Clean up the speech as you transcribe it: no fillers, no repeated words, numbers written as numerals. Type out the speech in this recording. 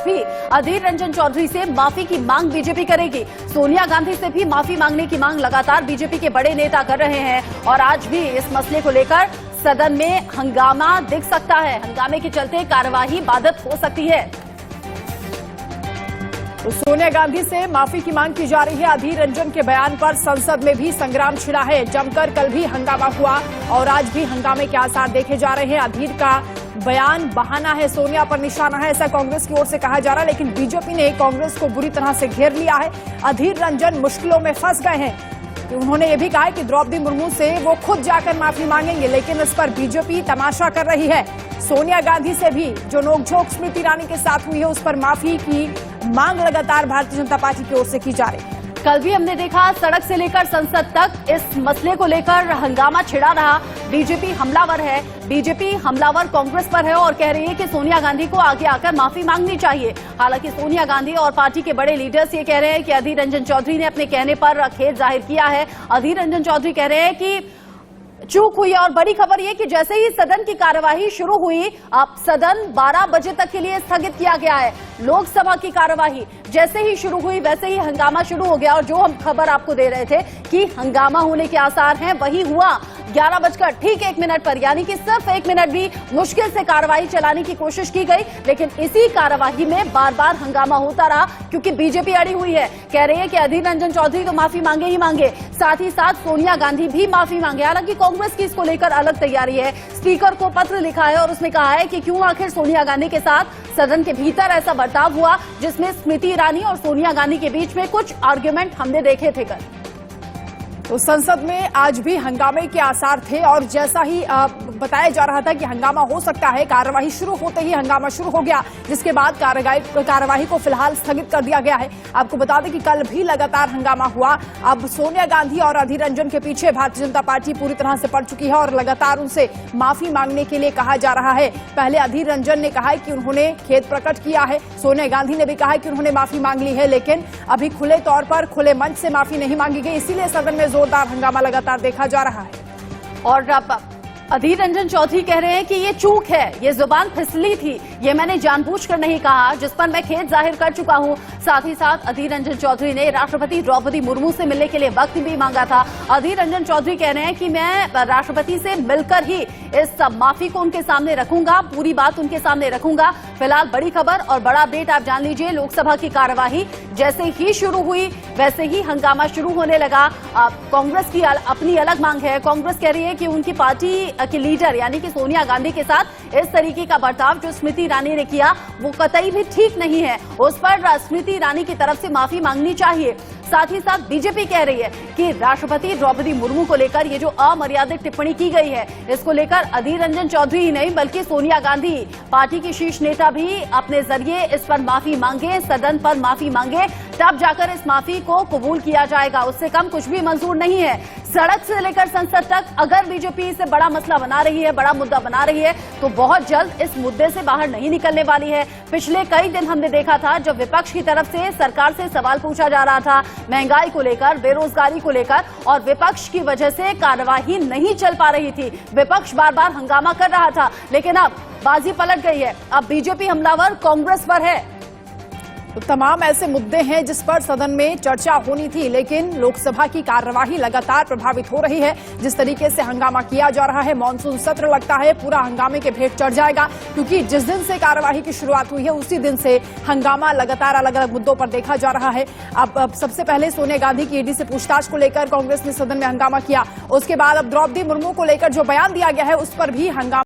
भी अधीर रंजन चौधरी से माफी की मांग बीजेपी करेगी। सोनिया गांधी से भी माफी मांगने की मांग लगातार बीजेपी के बड़े नेता कर रहे हैं और आज भी इस मसले को लेकर सदन में हंगामा दिख सकता है। हंगामे के चलते कार्यवाही बाधित हो सकती है। तो सोनिया गांधी से माफी की मांग की जा रही है। अधीर रंजन के बयान पर संसद में भी संग्राम छिड़ा है। जमकर कल भी हंगामा हुआ और आज भी हंगामे के आसार देखे जा रहे हैं। अधीर का बयान बहाना है, सोनिया पर निशाना है, ऐसा कांग्रेस की ओर से कहा जा रहा है, लेकिन बीजेपी ने कांग्रेस को बुरी तरह से घेर लिया है। अधीर रंजन मुश्किलों में फंस गए हैं। उन्होंने ये भी कहा है कि द्रौपदी मुर्मू से वो खुद जाकर माफी मांगेंगे, लेकिन इस पर बीजेपी तमाशा कर रही है। सोनिया गांधी से भी जो नोकझोंक स्मृति ईरानी के साथ हुई है उस पर माफी की मांग लगातार भारतीय जनता पार्टी की ओर से की जा रही है। कल भी हमने देखा सड़क से लेकर संसद तक इस मसले को लेकर हंगामा छिड़ा रहा। बीजेपी हमलावर है, बीजेपी हमलावर कांग्रेस पर है और कह रही है कि सोनिया गांधी को आगे आकर माफी मांगनी चाहिए। हालांकि सोनिया गांधी और पार्टी के बड़े लीडर्स ये कह रहे हैं कि अधीर रंजन चौधरी ने अपने कहने पर खेद जाहिर किया है। अधीर रंजन चौधरी कह रहे हैं कि चूक हुई और बड़ी खबर यह कि जैसे ही सदन की कार्यवाही शुरू हुई, अब सदन 12 बजे तक के लिए स्थगित किया गया है। लोकसभा की कार्यवाही जैसे ही शुरू हुई वैसे ही हंगामा शुरू हो गया और जो हम खबर आपको दे रहे थे कि हंगामा होने के आसार हैं वही हुआ। 11:01 पर, यानी कि सिर्फ 1 मिनट भी मुश्किल से कार्यवाही चलाने की कोशिश की गई, लेकिन इसी कार्यवाही में बार बार हंगामा होता रहा क्योंकि बीजेपी अड़ी हुई है। कह रही है कि अधीर रंजन चौधरी तो माफी मांगे ही मांगे, साथ ही साथ सोनिया गांधी भी माफी मांगे। हालांकि कांग्रेस की इसको लेकर अलग तैयारी है। स्पीकर को पत्र लिखा है और उसमें कहा है कि क्यों आखिर सोनिया गांधी के साथ सदन के भीतर ऐसा बर्ताव हुआ जिसमें स्मृति ईरानी और सोनिया गांधी के बीच में कुछ आर्ग्यूमेंट हमने देखे थे कल। तो संसद में आज भी हंगामे के आसार थे और जैसा ही बताया जा रहा था कि हंगामा हो सकता है, कार्यवाही शुरू होते ही हंगामा शुरू हो गया, जिसके बाद कार्यवाही को फिलहाल स्थगित कर दिया गया है। आपको बता दें कि कल भी लगातार हंगामा हुआ। अब सोनिया गांधी और अधीर रंजन के पीछे भारतीय जनता पार्टी पूरी तरह से पड़ चुकी है और लगातार उनसे माफी मांगने के लिए कहा जा रहा है। पहले अधीर रंजन ने कहा है कि उन्होंने खेद प्रकट किया है, सोनिया गांधी ने भी कहा है कि उन्होंने माफी मांग ली है, लेकिन अभी खुले तौर पर खुले मंच से माफी नहीं मांगी गई, इसीलिए सदन में जोरदार हंगामा लगातार देखा जा रहा है। और अधीर रंजन चौधरी कह रहे हैं कि ये चूक है, ये जुबान फिसली थी, ये मैंने जानबूझकर नहीं कहा, जिस पर मैं खेद जाहिर कर चुका हूं। साथ ही साथ अधीर रंजन चौधरी ने राष्ट्रपति द्रौपदी मुर्मू से मिलने के लिए वक्त भी मांगा था। अधीर रंजन चौधरी कह रहे हैं कि मैं राष्ट्रपति से मिलकर ही इस माफी को उनके सामने रखूंगा, पूरी बात उनके सामने रखूंगा। फिलहाल बड़ी खबर और बड़ा अपडेट आप जान लीजिए। लोकसभा की कार्यवाही जैसे ही शुरू हुई वैसे ही हंगामा शुरू होने लगा। कांग्रेस की अपनी अलग मांग है। कांग्रेस कह रही है कि उनकी पार्टी की लीडर यानी कि सोनिया गांधी के साथ इस तरीके का बर्ताव जो स्मृति ईरानी ने किया वो कतई भी ठीक नहीं है, उस पर स्मृति ईरानी की तरफ से माफी मांगनी चाहिए। साथ ही साथ बीजेपी कह रही है कि राष्ट्रपति द्रौपदी मुर्मू को लेकर ये जो अमर्यादित टिप्पणी की गई है इसको लेकर अधीर रंजन चौधरी ही नहीं बल्कि सोनिया गांधी, पार्टी की शीर्ष नेता भी अपने जरिए इस पर माफी मांगे, सदन पर माफी मांगे, तब जाकर इस माफी को कबूल किया जाएगा। उससे कम कुछ भी मंजूर नहीं है। सड़क से लेकर संसद तक अगर बीजेपी इसे बड़ा मसला बना रही है, बड़ा मुद्दा बना रही है, तो बहुत जल्द इस मुद्दे से बाहर नहीं निकलने वाली है। पिछले कई दिन हमने देखा था जब विपक्ष की तरफ से सरकार से सवाल पूछा जा रहा था महंगाई को लेकर, बेरोजगारी को लेकर, और विपक्ष की वजह से कार्यवाही नहीं चल पा रही थी। विपक्ष बार बार हंगामा कर रहा था, लेकिन अब बाजी पलट गई है। अब बीजेपी हमलावर कांग्रेस पर है। तो तमाम ऐसे मुद्दे हैं जिस पर सदन में चर्चा होनी थी, लेकिन लोकसभा की कार्यवाही लगातार प्रभावित हो रही है। जिस तरीके से हंगामा किया जा रहा है, मानसून सत्र लगता है पूरा हंगामे के भेंट चढ़ जाएगा, क्योंकि जिस दिन से कार्यवाही की शुरुआत हुई है उसी दिन से हंगामा लगातार अलग अलग मुद्दों पर देखा जा रहा है। अब सबसे पहले सोनिया गांधी की ईडी से पूछताछ को लेकर कांग्रेस ने सदन में हंगामा किया। उसके बाद अब द्रौपदी मुर्मू को लेकर जो बयान दिया गया है उस पर भी हंगामा